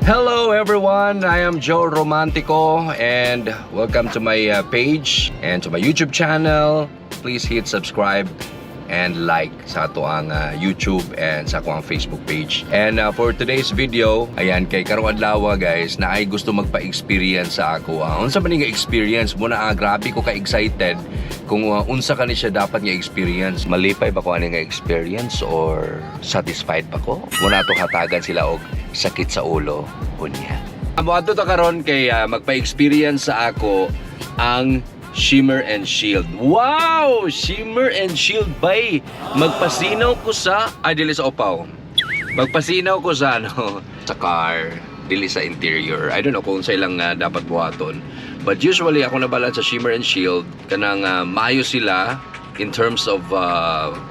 Hello everyone, I am Joe Romantico and welcome to my page and to my YouTube channel. Please hit subscribe and like sa ato ang YouTube and sa ako ang Facebook page. And for today's video, ayan kay karong adlaw guys na ay gusto magpa-experience sa ako. Unsa man nga experience mo na grabe ko ka-excited kung unsa kani siya dapat nga experience. Malipay ba ko ani nga experience or satisfied ba ko? Muna to hatagan sila og sakit sa ulo unya. Amo ato ta karon kay magpa-experience sa ako ang Shimmer and Shield. Wow! Shimmer and Shield bay. Magpasinaw ko sa dili sa opaw. Magpasinaw ko sa sa car, dili sa interior. I don't know kung sa ilang dapat buhaton. But usually ako nabalan sa Shimmer and Shield kanang maayo sila in terms of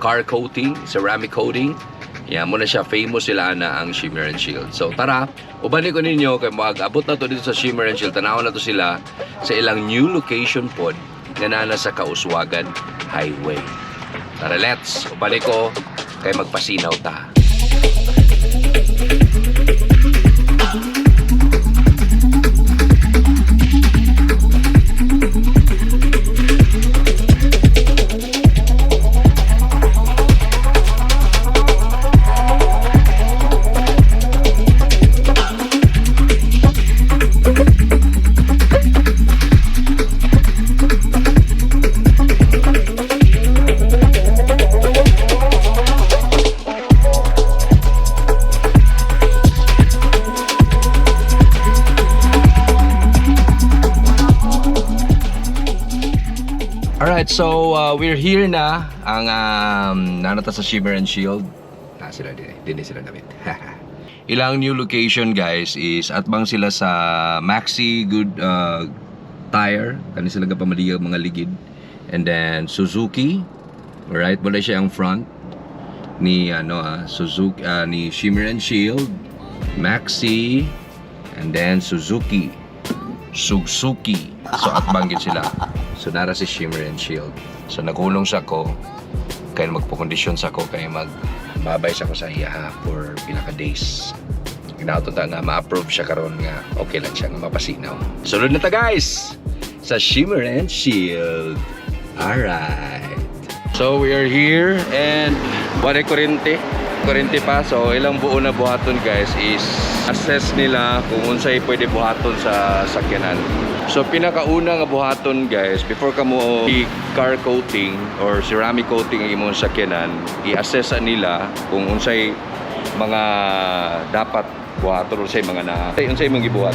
car coating, ceramic coating. Yeah, muna siya famous sila na ang Shimmer and Shield. So tara, ubanin ko ninyo kay mag-abot na to dito sa Shimmer and Shield. Tanawon na to sila sa ilang new location pod nga nana sa Kauswagan Highway. Tara, let's ubanin ko kay magpasinaw ta. Alright, so we're here na ang nanata sa Shimmer and Shield. Sila din sila damit. Ilang new location guys is atbang sila sa Maxi Good Tire, kani sila gapamaliga mga ligid. And then Suzuki. Alright, wala siya ang front ni Suzuki ni Shimmer and Shield, Maxi, and then Suzuki. So atbang gid sila. So nara si Shimmer and Shield. So nagulong sa ko kaya magpo-condition sa ko kaya magbabay sa ko sa iya for pila ka days. Ginauto ta nga ma-approve siya karon nga okay lang siya nga mapasinaw. Sulod na ta guys sa Shimmer and Shield. Alright. So we are here and wala kurente pa. So ilang buo na buhaton guys is assess nila kung unsay pwede buhaton sa sakyanan. So pinakauna nga buhaton guys before ka mo i-car coating or ceramic coating ang imong sakyanan, i-assess nila kung unsay mga dapat buhaton unsay mga unsay imong gibuhat.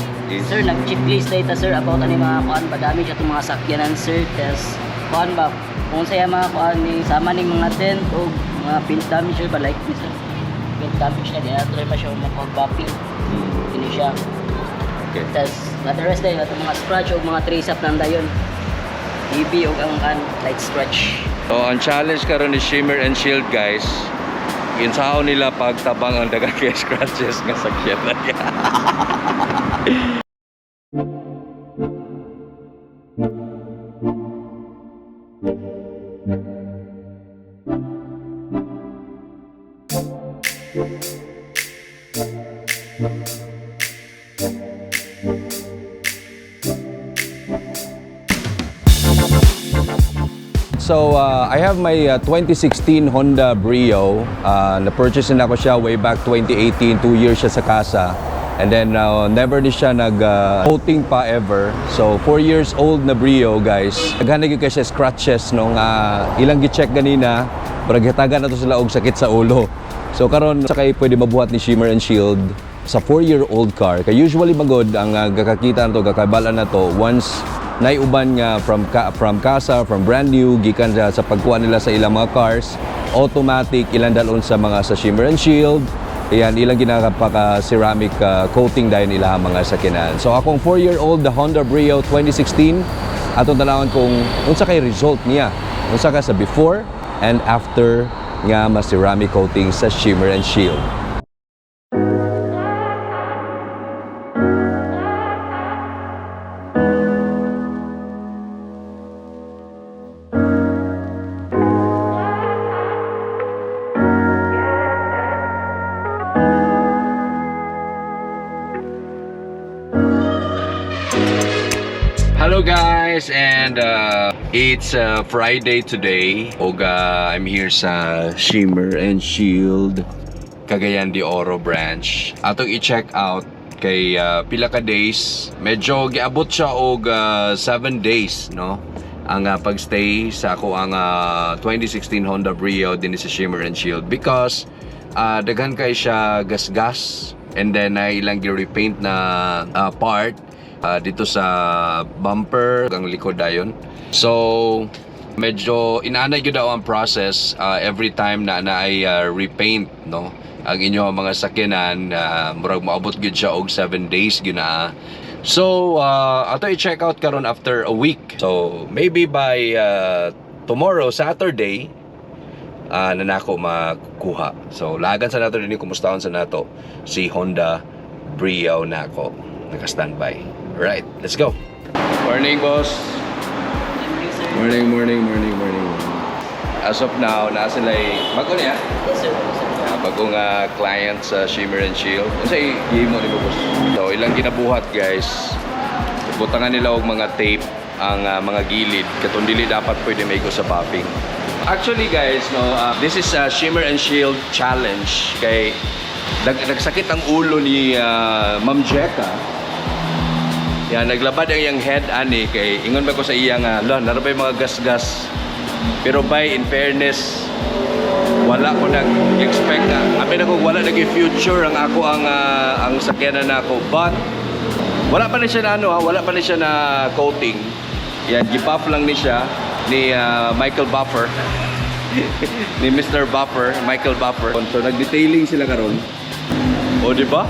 Sir, nag-checklist data sir about ani mga kuan ba damage atong mga sakyanan sir, test kuan ba kung unsay mga kuan ni sama ning mga tent o mga paint damage sir ba like this sir. Paint damage na diya try pa siya mag-bumping. Ini siya. Okay. Tapos, the rest day, itong mga scratch o mga trace-up ng dayon. EB o ang light scratch. So, ang challenge karon ni Shimmer and Shield guys, insaon nila pagtabang ang dagang kay scratches nga sakyanan. So I have my 2016 Honda Brio. Na-purchase na ako siya way back 2018, 2 years siya sa kasa. And then never ni siya nag-coating pa ever. So 4 years old na Brio guys. Naghanag ko siya scratches nung ilang gi-check ganina. Pero gitagan na to sila og sakit sa ulo. So karon sa kay pwede mabuhat ni Shimmer and Shield sa 4-year-old car. Kay usually magod ang gakakita na to, gakabalan na to once naiuban nga from kasa, from brand new, gikan sa pagkuha nila sa ilang mga cars, automatic ilang dalon sa mga sa Shimmer and Shield. Ayan, ilang ginakapaka ceramic coating dahil nila mga sakyanan. So akong 4-year-old the Honda Brio 2016, atong tanawon kung unsa kay result niya. Unsa ka sa before and after nga mas ceramic coating sa Shimmer and Shield. guys, and it's Friday today. I'm here sa Shimmer and Shield Cagayan de Oro branch. Atong i-check out kay pila ka days. Medyo giabot siya og 7 days, no? Ang pagstay sa ako ang 2016 Honda Brio din sa Shimmer and Shield because daghan kay siya gasgas, and then ilang gi-repaint na part dito sa bumper ang likod dayon. So medyo inaanay gyud daw ang process every time na ay repaint, no, ang inyo mga sakyanan. Murag maabot gyud siya og 7 days gyud na. So ato i-check out karon after a week. So maybe by tomorrow, Saturday, na nako makuha. So lagan sa nato dinhi, kumustahon sa nato si Honda Brio nako naka-standby. Right, let's go. Morning, boss. Morning, morning, morning, morning. As of now, nasa sila bago niya. Yes, sir. Bagong client sa Shimmer and Shield. Kasi game mo, di ba, boss? So, ilang ginabuhat, guys. Butangan nila og mga tape ang mga gilid. Katong dili dapat pwede may ko sa popping. Actually, guys, no, this is a Shimmer and Shield challenge. Kay nagsakit ang ulo ni Ma'am Jeka. Yan, naglabad ang iyang head ani kay ingon ba ko sa iyang narabay mga gas-gas. Pero by in fairness, wala ko nag-expect na. Amin ako wala nag-future ang ako ang sakyanan nako, but wala pa ni siya na wala pa ni siya na coating. Yan, gibuff lang ni siya ni Michael Buffer. Ni Mr. Buffer, Michael Buffer. So nag-detailing sila karon. O di ba?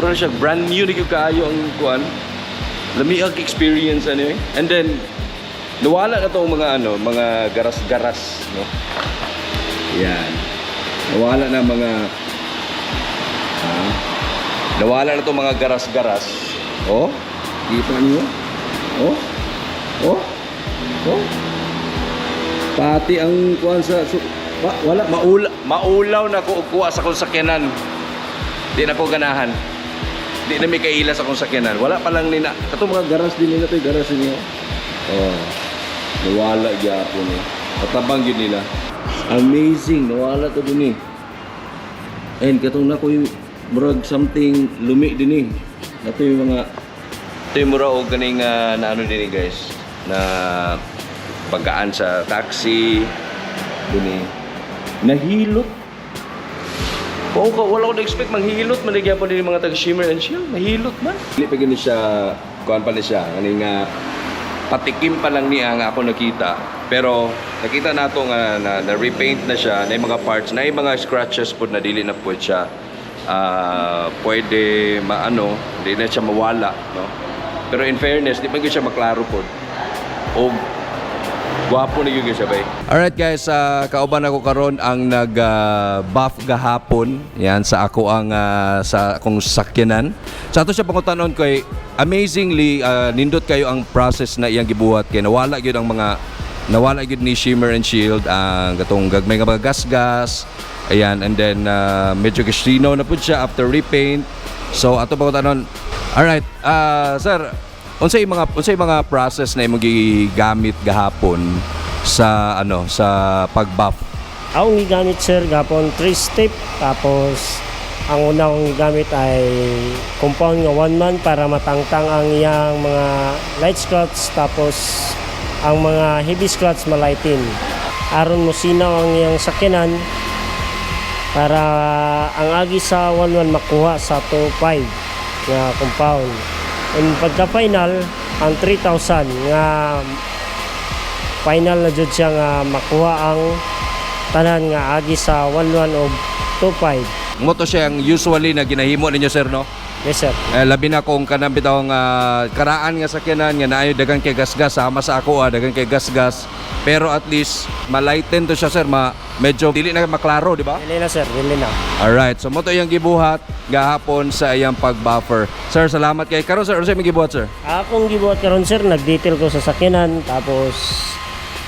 Pero siya brand new ni kaayo ang kuan. Lamiag experience ano eh. And then nawala na tong mga mga garas-garas, no. Yan. Nawala na mga nawala na tong mga garas-garas. Oh, kita niyo? Oh. Oh. Oh. Pati ang kuan sa wala maulaw na ko kuha sa kong sakyanan. Di na ko ganahan. Di na may kaila sa akong sakyanan. Wala pa lang nina. Kato mga garas din nila to, garas niyo. Oh. Nawala gyapon eh. Patabang yun nila. Amazing, nawala to din eh. And katong na ko yung murag something lumi din eh. Ito yung mga ito yung mura o ganing na ano din eh, guys. Na pagkaan sa taxi din eh. Nahilot. Oo, wala ko na-expect manghilot man nagyan po din mga taga-Shimmer and Shield. Mahilot man. Hindi pa gani siya, kuhan pa na siya. Kaning patikim pa lang niya nga ako nakita. Pero nakita nato nga na repaint na siya, na yung mga parts, na yung mga scratches po na dili na po siya pwede hindi na siya mawala, no? Pero in fairness, di pa siya maklaro po. O gwapo na yung sabay. Alright guys, kauban ako karon ang nag-buff gahapon. Yan sa ako ang sa akong sakyanan. Sa ato siya pangutanon kay amazingly nindot kayo ang process na iyang gibuhat kay nawala gyud ang mga nawala gyud ni Shimmer and Shield ang katong gagmay nga mga gas-gas. Ayan, and then medyo gestino na pud siya after repaint. So ato pangutanon. Alright, sir, unsay mga process na imong gigamit gahapon sa sa pag-buff? Ang gigamit sir gapon 3 step, tapos ang una kong gigamit ay compound nga 1 man para matangtang ang iyang mga light scratch, tapos ang mga heavy scratch malightin aron mo sinaw ang iyang sakyanan para ang agi sa 1-1 makuha sa 2.5 nga compound. And pagka-final, ang 3,000 nga final na jud siya nga makuha ang tanan nga agi sa 1-1 o 2.5. Moto siya ang usually na ginahimo ninyo, sir, no? Yes sir. Labi na kung kanang bitaw nga karaan nga sakyanan nga naayo dagan kay gasgas, sama sa ako dagan kay gasgas. Pero at least malighten to siya, sir, medyo dili na maklaro, di ba? Dili na sir, dili na. Alright, so moto yung gibuhat gahapon sa iyang pag-buffer. Sir, salamat kay karon, sir. Ano sa imong gibuhat, sir? Akong gibuhat karon sir, nag-detail ko sa sakyanan, tapos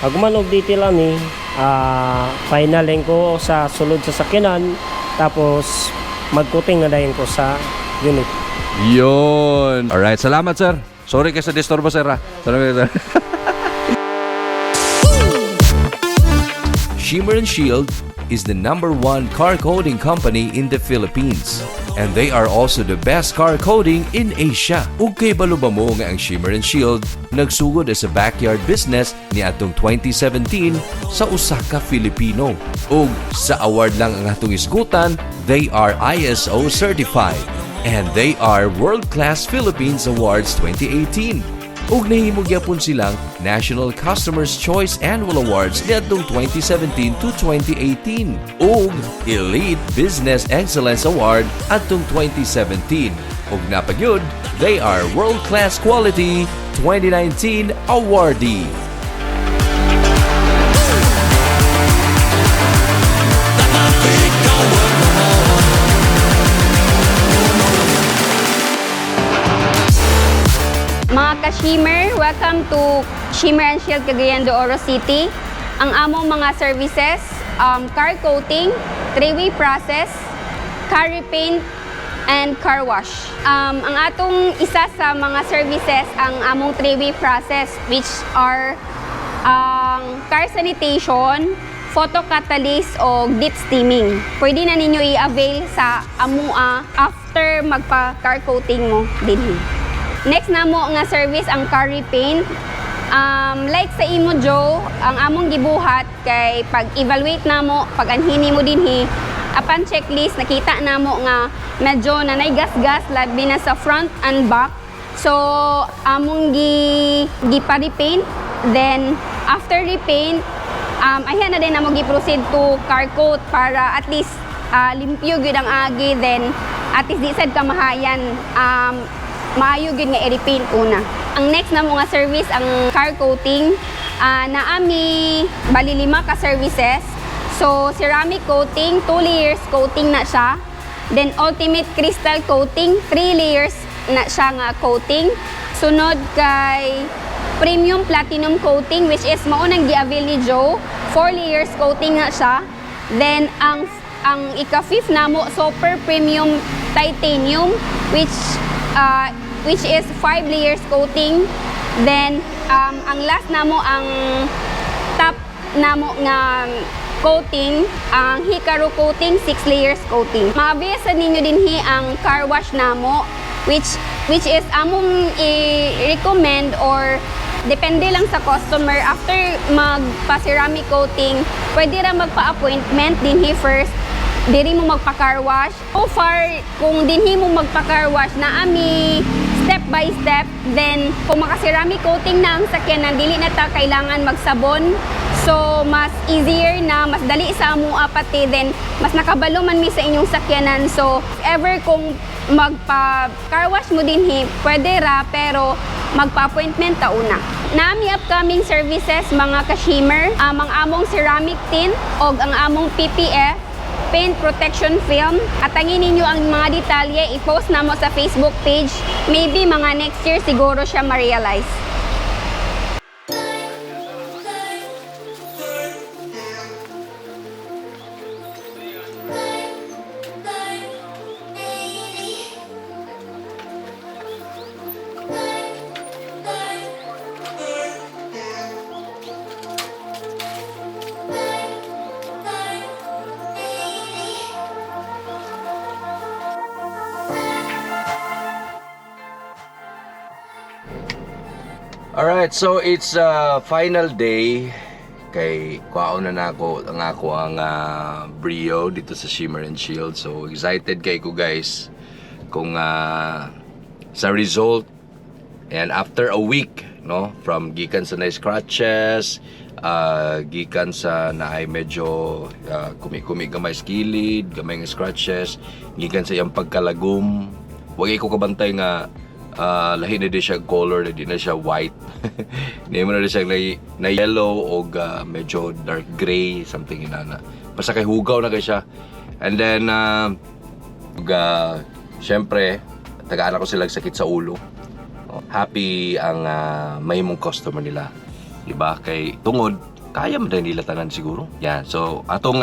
pagman og detail ani, finaling ko sa sulod sa sakyanan, tapos magkuting na dayon ko sa unit. Yun. Alright, salamat, sir. Sorry kasi disturbo sir ha. Shimmer and Shield is the #1 car coating company in the Philippines. And they are also the best car coating in Asia. Ug kay baluba mo nga ang Shimmer and Shield nagsugod sa backyard business ni atong 2017 sa usa ka Filipino. Ug sa award lang ang atong isgutan, they are ISO certified and they are World Class Philippines Awards 2018. Ug nahimo gyapon silang National Customers Choice Annual Awards niadtong 2017 to 2018 ug Elite Business Excellence Award adtong 2017. Ug napagyud, they are World Class Quality 2019 awardee. Mga ka-Shimmer, welcome to Shimmer and Shield Cagayan de Oro City. Ang among mga services, car coating, 3-way process, car repaint, and car wash. Ang atong isa sa mga services, ang among 3-way process, which are car sanitation, photocatalyst o deep steaming. Pwede na ninyo i-avail sa amua after magpa-car coating mo din. Next na mo nga service ang car repaint. Like sa imo Joe, ang among gibuhat kay pag-evaluate na mo, pag anhini mo dinhi, upon checklist nakita na mo nga medyo nanay gas-gas labi na sa front and back. So among gipa-repaint, then after repaint, ayan na din na mo gi-proceed to car coat para at least limpyo gyud ang agi, then at least di sad kamahayan maayo gyud nga i-repaint una. Ang next na mga service ang car coating. Naami bali 5 ka services. So ceramic coating, 2 layers coating na siya. Then ultimate crystal coating, 3 layers na siya nga coating. Sunod kay premium platinum coating, which is maunang gi-avail ni Joe, 4 layers coating na siya. Then ang ika-fifth namo super premium titanium, which is 5 layers coating. Then ang last namo ang top namo nga coating, ang Hikaru coating, 6 layers coating. Mabisa ninyo dinhi ang car wash namo, which is among i-recommend or depende lang sa customer. After magpa-ceramic coating, pwede ra magpa-appointment dinhi first, diri mo magpa-car wash. So far, kung dinhi mo magpa-car wash, naami step by step. Then, kung maka-ceramic coating na ang sakyanan, dili na ta kailangan magsabon. So, mas easier na, mas dali sa amo pati, then mas nakabalo man mi sa inyong sakyanan. So, if ever kung magpa-car wash mo dinhi, pwede ra, pero magpa-appointment ta una. Nami upcoming services, mga ka-Shimmer, ang among ceramic tint o ang among PPF, paint protection film. At tangin ninyo ang mga detalye, i-post na mo sa Facebook page. Maybe mga next year siguro siya ma-realize. Alright, so it's final day. Kay kwaon na nako ang Brio dito sa Shimmer and Shield. So excited kay ko guys kung sa result. And after a week, no, from gikan sa na scratches, gikan sa naay medyo kumi-kumi gamay skilid, gamay nga scratches, gikan sa iyang pagkalagom. Wag ko kabantay nga lahi na di siya color, na di na siya white. Hindi mo na di siya na yellow o medyo dark gray, something inana. Basta kay hugaw na kay siya. And then syempre tagaan ako sila sakit sa ulo. Happy ang mahimong customer nila, diba? Kay tungod kaya man nila tanan siguro. Yan, so atong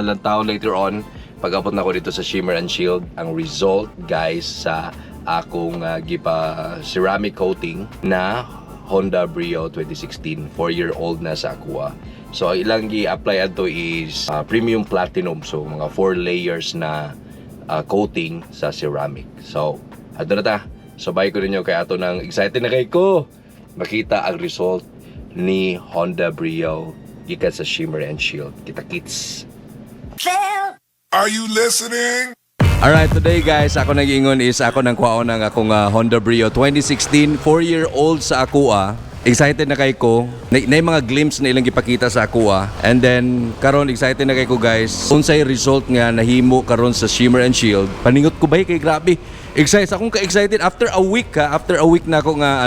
lantaw later on pag-abot na ako dito sa Shimmer and Shield, ang result guys sa akong gipa ceramic coating na Honda Brio 2016, 4-year-old na sa Aqua. So ang ilang gi-apply adto is premium platinum, so mga 4 layers na coating sa ceramic. So adto na ta, sabay ko ninyo kay ato nang excited na kay ko makita ang result ni Honda Brio gikan sa Shimmer and Shield. Kita kits. Are you listening? Alright, today guys, ako nag-ingon is ako nang kuhaon ng akong Honda Brio 2016, 4-year-old sa Aqua. Excited na kay ko. Na mga glimpse na ilang gipakita sa Aqua. And then, karon excited na kay ko guys. Unsay result nga nahimo karon sa Shimmer and Shield. Paningot ko ba kay grabe. Excited akong ka-excited after a week na ako nga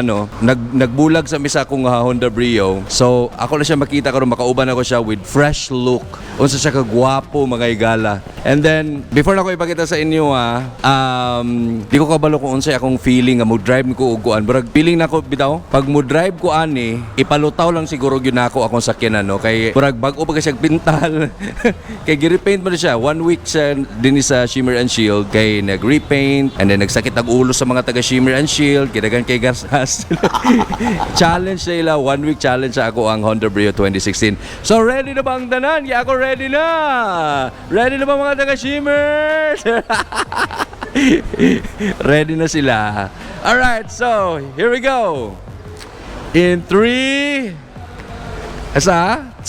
nagbulag sa misa akong Honda Brio. So ako na siya makita karon, makauban ako siya with fresh look. Unsa siya kagwapo mga igala. And then before na ko ipakita sa inyo di ko kabalo kung unsay akong feeling nga mo drive ko uguan. Burag feeling nako bitaw pag mo drive ko ani ipalutaw lang siguro gyud nako akong sakyanan no kay burag bag-o pa siya pintal. Kay gi-repaint mo na siya 1 week siya din sa Shimmer and Shield kay nag-repaint and then nagsakit ang ulo sa mga taga Shimmer and Shield, kidagan kay Garsas. Challenge nila, 1 week challenge sa ako ang Honda Brio 2016. So ready na ba ang tanan? Yeah, ako ready na! Ready na ba mga taga Shimmer? Ready na sila. Alright, so here we go. In 3, 2, 1,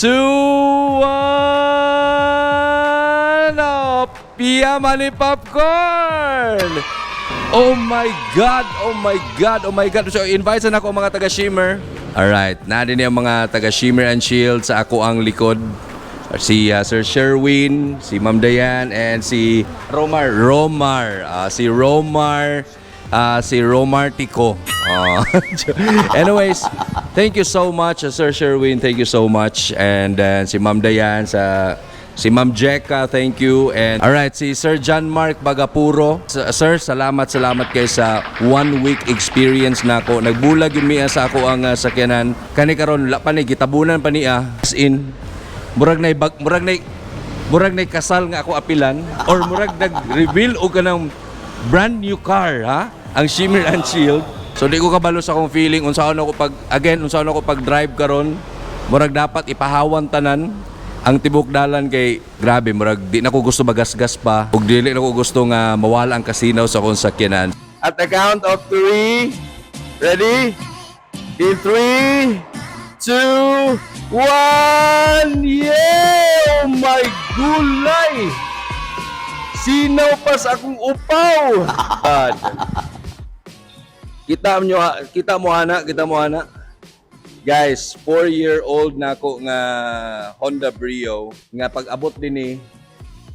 Pia Mani Popcorn! Oh my God! Oh my God! Oh my God! So, invite na ako mga taga-Shimmer. Alright, natin yung mga taga-Shimmer and Shield sa ako ang likod. Si Sir Sherwin, si Ma'am Dayan, and si Romar. Si Romar Tico. Anyways, thank you so much, Sir Sherwin. Thank you so much. And si Ma'am Dayan, si Ma'am Jeka, thank you. And alright, si Sir John Mark Bagapuro. Sir, salamat kayo sa 1 week experience na ako. Nagbulag yun miya sa ako ang sakyanan. Kani karon la pa ni gitabunan pa niya. As in, murag na kasal nga ako apilan or murag nag-reveal o ka ng brand new car, ha? Ang Shimmer and Shield. So di ko kabalo sa akong feeling unsaon ako pag drive karon. Murag dapat ipahawan tanan ang tibok dalan kay grabe murag di na ko gusto magasgas pa ug dili na ko gusto nga mawala ang kasinaw sa akong sakyanan. At the count of 3, ready? In 3, 2, 1, yeah! Oh my gulay! Sinaw pa sa akong upaw! Kita mo ana. Guys, 4-year-old na ako nga Honda Brio nga pag-abot din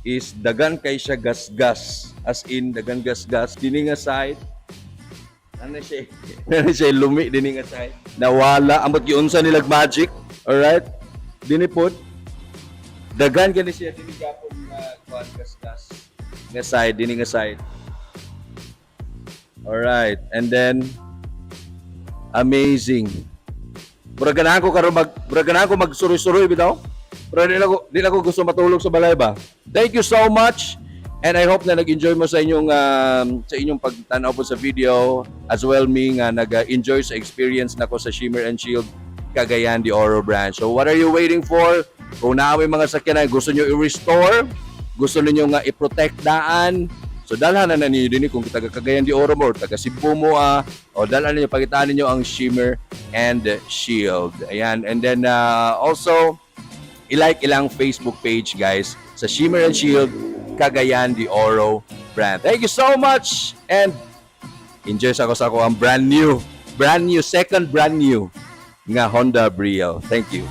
is dagan kay siya gasgas. As in, dagan gasgas. Dini nga side. Ano siya lumi dini nga side. Nawala. Amot giunsa nilag magic. Alright? Dini pod. Dagan gani siya dini gapon nga gasgas. Nga side, dini nga side. Alright. And then, amazing. Buraganan ko magsuroy-suroy bitaw. Pero di na ko gusto matulog sa balay ba. Thank you so much. And I hope na nag-enjoy mo sa inyong pagtanaw po sa video. As well me nga nag-enjoy sa experience nako sa Shimmer and Shield Cagayan de Oro branch. So what are you waiting for? Kung naaway mga sakyanan gusto nyo i-restore, gusto niyo nga i-protect daan, so dalhan na ninyo din kung taga Cagayan de Oro mo or taga Cebu mo o dalhan niyo pakitaan niyo ang Shimmer and Shield. Ayan, and then also i-like ilang Facebook page guys sa Shimmer and Shield Cagayan de Oro brand. Thank you so much and enjoy sa ako ang brand new second brand new nga Honda Brio. Thank you.